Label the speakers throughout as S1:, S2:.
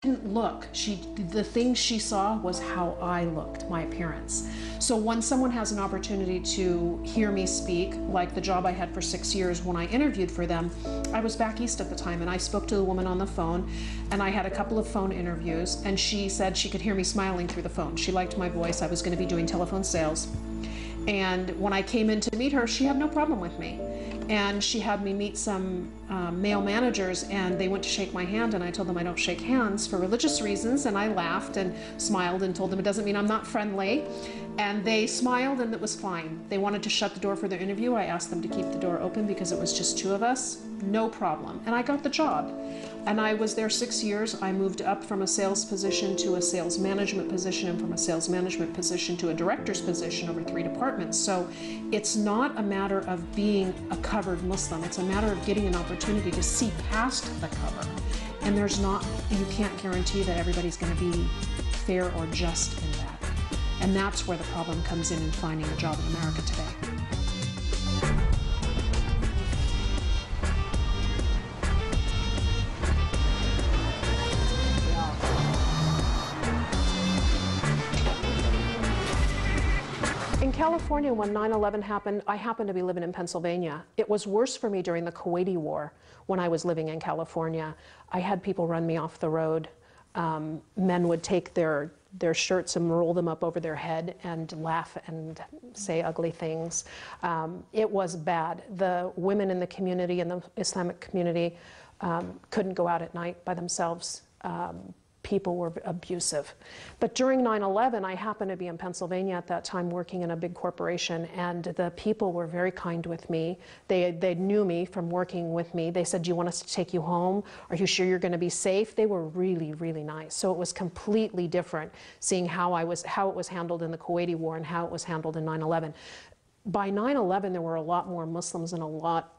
S1: didn't look. The thing she saw was how I looked, my appearance. So when someone has an opportunity to hear me speak, like the job I had for 6 years when I interviewed for them, I was back east at the time, and I spoke to the woman on the phone, and I had a couple of phone interviews, and she said she could hear me smiling through the phone. She liked my voice. I was going to be doing telephone sales. And when I came in to meet her, she had no problem with me. And she had me meet some male managers, and they went to shake my hand, and I told them I don't shake hands for religious reasons, and I laughed and smiled and told them it doesn't mean I'm not friendly. And they smiled, and it was fine. They wanted to shut the door for their interview. I asked them to keep the door open because it was just two of us. No problem. And I got the job. And I was there 6 years. I moved up from a sales position to a sales management position, and from a sales management position to a director's position over 3 departments. So it's not a matter of being a covered Muslim. It's a matter of getting an opportunity to see past the cover. And you can't guarantee that everybody's going to be fair or just in that. And that's where the problem comes in finding a job in America today. In California, when 9/11 happened, I happened to be living in Pennsylvania. It was worse for me during the Kuwaiti War when I was living in California. I had people run me off the road. Men would take their shirts and roll them up over their head and laugh and say ugly things. It was bad. The women in the community, in the Islamic community, couldn't go out at night by themselves. People were abusive. But during 9/11, I happened to be in Pennsylvania at that time working in a big corporation, and the people were very kind with me. They knew me from working with me. They said, "Do you want us to take you home? Are you sure you're going to be safe?" They were really, really nice. So it was completely different seeing how it was handled in the Kuwaiti War and how it was handled in 9/11. By 9/11, there were a lot more Muslims in a lot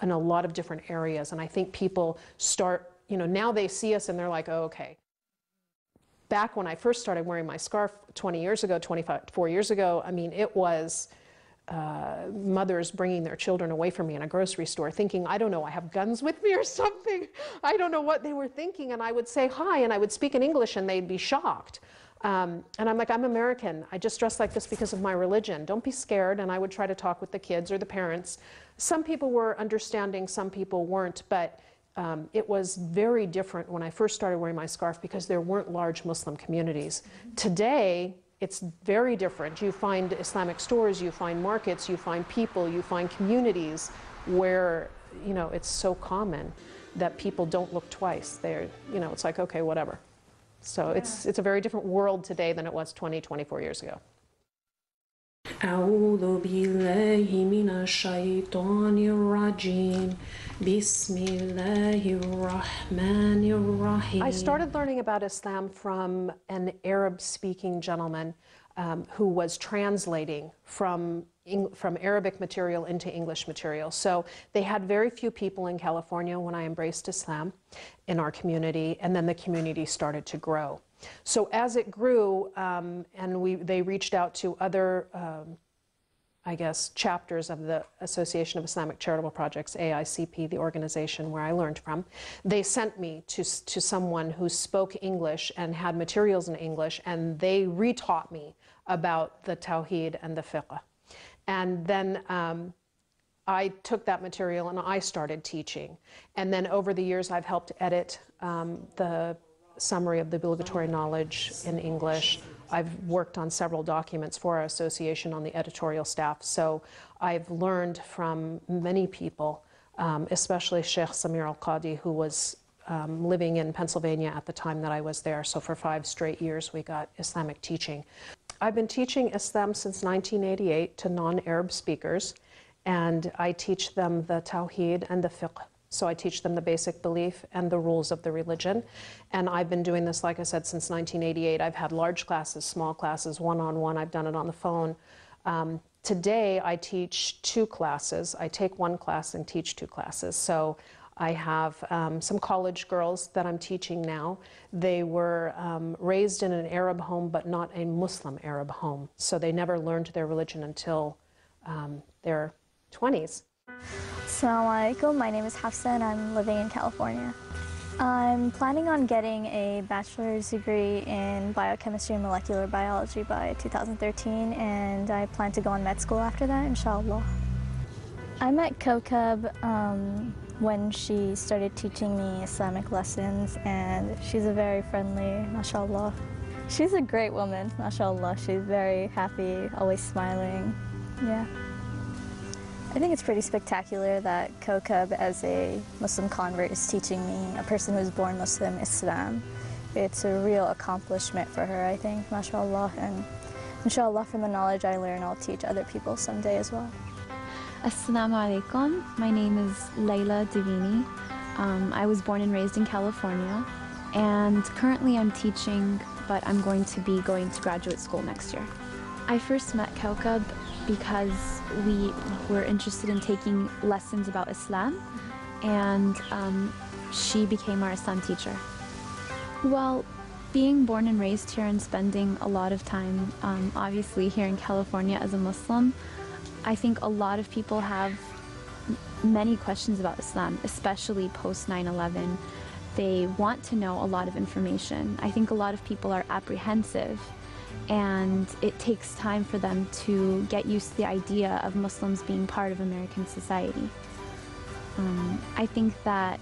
S1: of different areas, and I think people now they see us and they're like, "Oh, okay." Back when I first started wearing my scarf 20 years ago, 24 years ago, I mean, it was mothers bringing their children away from me in a grocery store thinking, I don't know, I have guns with me or something. I don't know what they were thinking. And I would say hi, and I would speak in English, and they'd be shocked. And I'm like, I'm American. I just dress like this because of my religion. Don't be scared. And I would try to talk with the kids or the parents. Some people were understanding, some people weren't, but it was very different when I first started wearing my scarf because there weren't large Muslim communities. Today, it's very different. You find Islamic stores, you find markets, you find people, you find communities where, it's so common that people don't look twice. It's like, okay, whatever. So it's a very different world today than it was 24 years ago. أعوذ بالله من الشيطان الرجيم بسم الله الرحمن الرحيم. I started learning about Islam from an Arab-speaking gentleman who was translating from Arabic material into English material. So they had very few people in California when I embraced Islam in our community, and then the community started to grow. So as it grew, and they reached out to other, chapters of the Association of Islamic Charitable Projects, AICP, the organization where I learned from. They sent me to someone who spoke English and had materials in English, and they retaught me about the Tawheed and the Fiqh. And then I took that material and I started teaching. And then over the years, I've helped edit the summary of the obligatory knowledge in English. I've worked on several documents for our association on the editorial staff. So I've learned from many people, especially Sheikh Samir Al-Qadi, who was living in Pennsylvania at the time that I was there. So for 5 straight years, we got Islamic teaching. I've been teaching Islam since 1988 to non-Arab speakers, and I teach them the Tawheed and the Fiqh. So I teach them the basic belief and the rules of the religion. And I've been doing this, like I said, since 1988. I've had large classes, small classes, one-on-one. I've done it on the phone. Today, I teach 2 classes. I take 1 class and teach 2 classes. So I have some college girls that I'm teaching now. They were raised in an Arab home, but not a Muslim Arab home. So they never learned their religion until their 20s.
S2: Assalamu alaikum, my name is Hafsa and I'm living in California. I'm planning on getting a bachelor's degree in biochemistry and molecular biology by 2013, and I plan to go on med school after that, inshallah. I met Kawkab when she started teaching me Islamic lessons, and she's a very friendly, mashallah. She's a great woman, mashallah. She's very happy, always smiling, yeah. I think it's pretty spectacular that Kawkab, as a Muslim convert, is teaching me, a person who's born Muslim, Islam. It's a real accomplishment for her, I think, mashallah, and inshallah from the knowledge I learn, I'll teach other people someday as well.
S3: Assalamu alaikum. My name is Layla Divini. I was born and raised in California, and currently I'm teaching, but I'm going to be going to graduate school next year. I first met Kawkab because we were interested in taking lessons about Islam, and she became our Islam teacher. Well, being born and raised here and spending a lot of time, obviously here in California as a Muslim, I think a lot of people have many questions about Islam, especially post 9/11. They want to know a lot of information. I think a lot of people are apprehensive, and it takes time for them to get used to the idea of Muslims being part of American society. I think that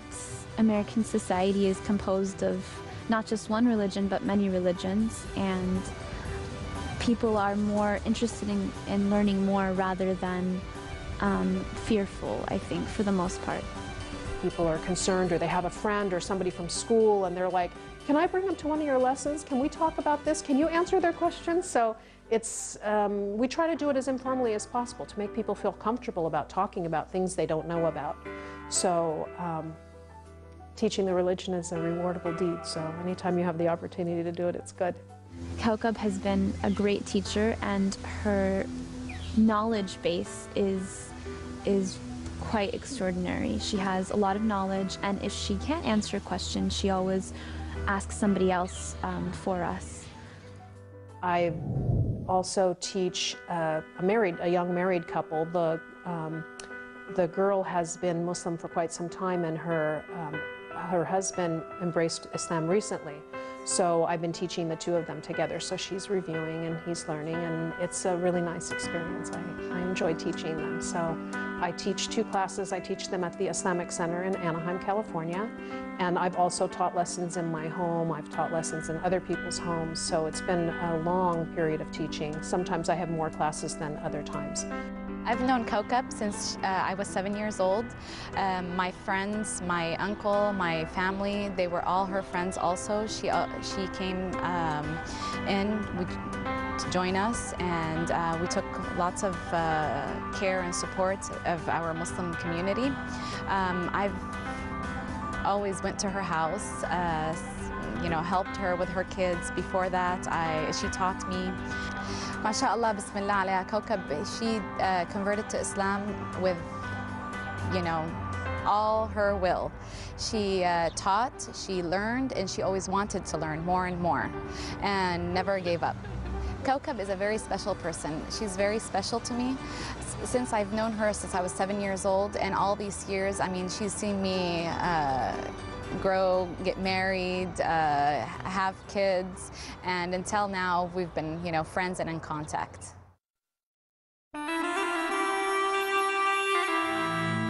S3: American society is composed of not just one religion, but many religions, and people are more interested in learning more rather than fearful, I think, for the most part.
S1: People are concerned, or they have a friend or somebody from school, and they're like, can I bring them to one of your lessons? Can we talk about this? Can you answer their questions? So it's, we try to do it as informally as possible to make people feel comfortable about talking about things they don't know about. So teaching the religion is a rewardable deed, so anytime you have the opportunity to do it, it's good.
S3: Kawkab has been a great teacher, and her knowledge base is quite extraordinary. She has a lot of knowledge, and if she can't answer a question, she always asks somebody else for us.
S1: I also teach a young married couple. The girl has been Muslim for quite some time, and her husband embraced Islam recently. So I've been teaching the two of them together. So she's reviewing and he's learning, and it's a really nice experience. I enjoy teaching them. So I teach 2 classes. I teach them at the Islamic Center in Anaheim, California. And I've also taught lessons in my home. I've taught lessons in other people's homes. So it's been a long period of teaching. Sometimes I have more classes than other times.
S4: I've known Kawkab since I was 7 years old. My friends, my uncle, my family, they were all her friends also. She came in to join us, and we took lots of care and support of our Muslim community. I've always went to her house, helped her with her kids. Before that, she taught me. MashaAllah, Bismillah alayha, Kawkab, she converted to Islam with, all her will. She taught, she learned, and she always wanted to learn more and more, and never gave up. Kawkab is a very special person. She's very special to me. Since I've known her since I was 7 years old, and all these years, I mean, she's seen me grow, get married, have kids, and until now we've been, friends and in contact.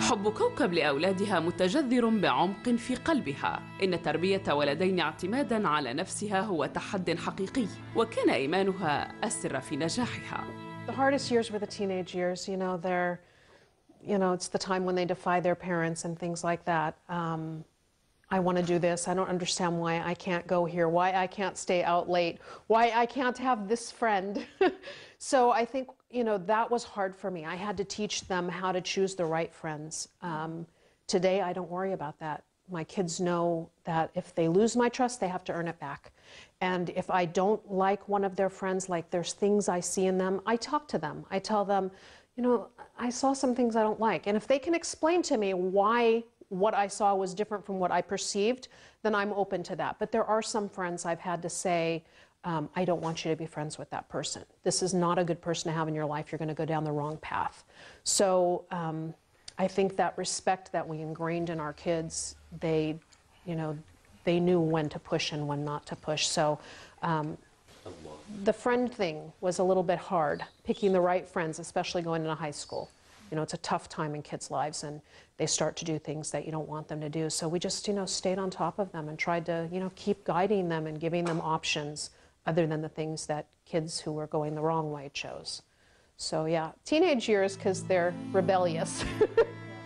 S5: حب كوكب لأولادها متجذر بعمق في قلبها. إن تربية ولدين اعتمادا على نفسها هو تحد حقيقي، وكان إيمانها السر في نجاحها.
S1: The hardest years were the teenage years. It's the time when they defy their parents and things like that. I want to do this. I don't understand why I can't go here, why I can't stay out late, why I can't have this friend. So I think, that was hard for me. I had to teach them how to choose the right friends. Today, I don't worry about that. My kids know that if they lose my trust, they have to earn it back. And if I don't like one of their friends, like there's things I see in them, I talk to them. I tell them, I saw some things I don't like. And if they can explain to me why what I saw was different from what I perceived, then I'm open to that. But there are some friends I've had to say, I don't want you to be friends with that person. This is not a good person to have in your life. You're going to go down the wrong path. So I think that respect that we ingrained in our kids, they knew when to push and when not to push. So the friend thing was a little bit hard, picking the right friends, especially going into high school. You know, it's a tough time in kids' lives, and they start to do things that you don't want them to do. So we just, you know, stayed on top of them and tried to, you know, keep guiding them and giving them options other than the things that kids who were going the wrong way chose. So yeah, teenage years, because they're rebellious.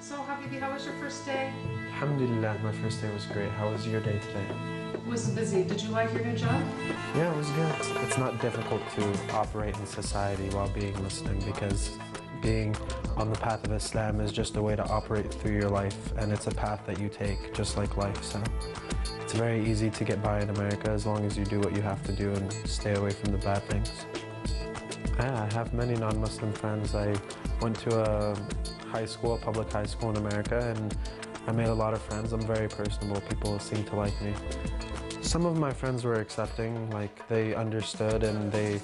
S1: So Habibi, how was your first day?
S6: Alhamdulillah, my first day was great. How was your day today?
S1: It was busy. Did you like your new job?
S6: Yeah, it was good. It's not difficult to operate in society while being Muslim, because being on the path of Islam is just a way to operate through your life, and it's a path that you take just like life. So it's very easy to get by in America as long as you do what you have to do and stay away from the bad things. Yeah, I have many non-Muslim friends. I went to a high school, a public high school in America, and I made a lot of friends. I'm very personable. People seem to like me. Some of my friends were accepting, like they understood, and they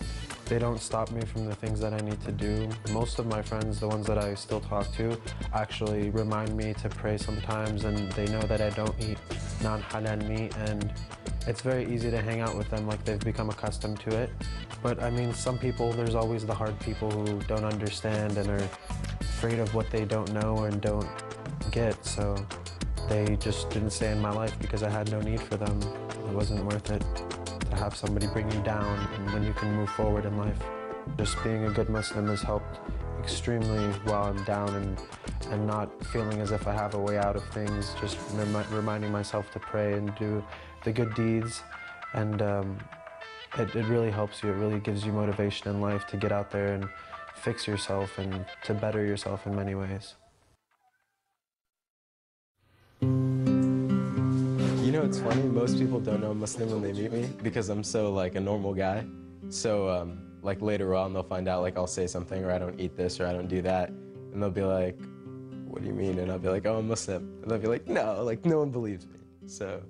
S6: don't stop me from the things that I need to do. Most of my friends, the ones that I still talk to, actually remind me to pray sometimes, and they know that I don't eat non-halal meat, and it's very easy to hang out with them, like they've become accustomed to it. But I mean, some people, there's always the hard people who don't understand and are afraid of what they don't know and don't get, so they just didn't stay in my life because I had no need for them. It wasn't worth it to have somebody bring you down when you can move forward in life. Just being a good Muslim has helped extremely while I'm down and not feeling as if I have a way out of things, just reminding myself to pray and do the good deeds, and it really helps you. It really gives you motivation in life to get out there and fix yourself and to better yourself in many ways.
S7: You know, it's funny, most people don't know I'm Muslim when they meet me because I'm so like a normal guy. So like later on they'll find out, like I'll say something, or I don't eat this, or I don't do that, and they'll be like, what do you mean? And I'll be like, oh, I'm Muslim. And they'll be like, no, like no one believes me. So,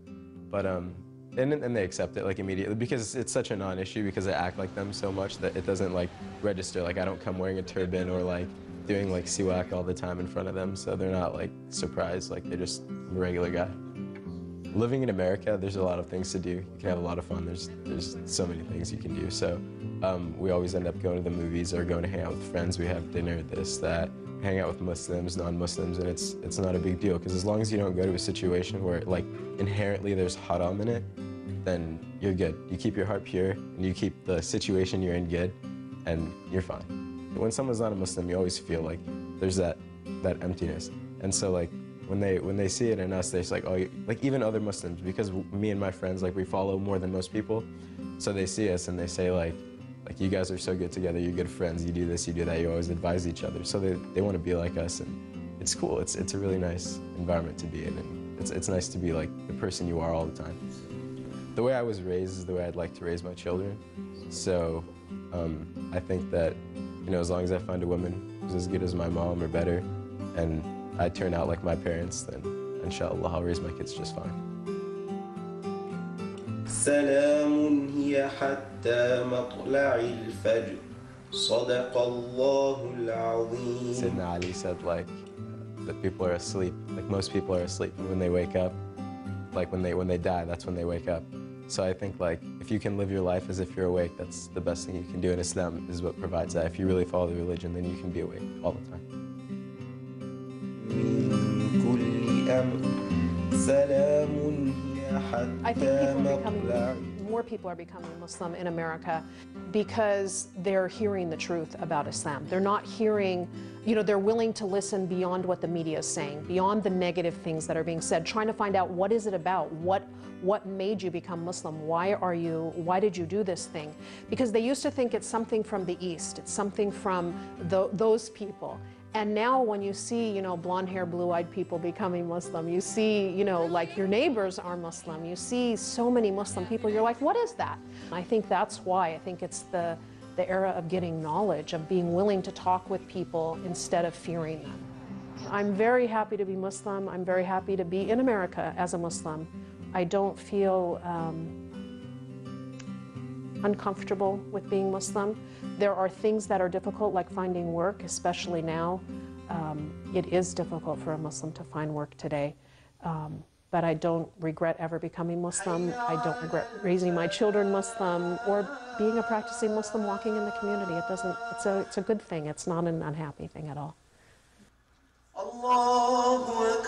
S7: but and they accept it like immediately because it's such a non-issue, because I act like them so much that it doesn't like register. Like I don't come wearing a turban or like doing like siwak all the time in front of them, so they're not like surprised, like they're just a regular guy. Living in America, there's a lot of things to do. You can have a lot of fun. There's so many things you can do. So we always end up going to the movies or going to hang out with friends. We have dinner, this, that, hang out with Muslims, non-Muslims, and it's not a big deal, because as long as you don't go to a situation where like inherently there's haram in it, then you're good. You keep your heart pure and you keep the situation you're in good, and you're fine. When someone's not a Muslim, you always feel like there's that emptiness. And so like when they see it in us, they're just like, oh, like even other Muslims, because me and my friends, like we follow more than most people, so they see us and they say like you guys are so good together, you're good friends, you do this, you do that, you always advise each other. So they want to be like us, and it's cool. It's a really nice environment to be in, and it's nice to be like the person you are all the time. The way I was raised is the way I'd like to raise my children. So I think that, you know, as long as I find a woman who's as good as my mom or better, and I turn out like my parents, then inshallah I'll raise my kids just fine.
S8: سلام هي حتى مطلع الفجر صدق الله العظيم.
S7: Sayyidina Ali said like that people are asleep, like most people are asleep, and when they wake up, like when they die, that's when they wake up. So I think like if you can live your life as if you're awake, that's the best thing you can do, and Islam is what provides that. If you really follow the religion, then you can be awake all the time.
S1: I think more people are becoming Muslim in America because they're hearing the truth about Islam. They're not hearing, you know, they're willing to listen beyond what the media is saying, beyond the negative things that are being said, trying to find out what is it about, what made you become Muslim, why did you do this thing? Because they used to think it's something from the East, it's something from those people. And now when you see, you know, blonde hair, blue-eyed people becoming Muslim, you see, you know, like your neighbors are Muslim, you see so many Muslim people, you're like, what is that? I think that's why. I think it's the era of getting knowledge, of being willing to talk with people instead of fearing them. I'm very happy to be Muslim. I'm very happy to be in America as a Muslim. I don't feel uncomfortable with being Muslim. There are things that are difficult, like finding work, especially now. It is difficult for a Muslim to find work today. but I don't regret ever becoming Muslim. I don't regret raising my children Muslim or being a practicing Muslim walking in the community. It's a good thing. It's not an unhappy thing at all.
S8: Allahu Akbar.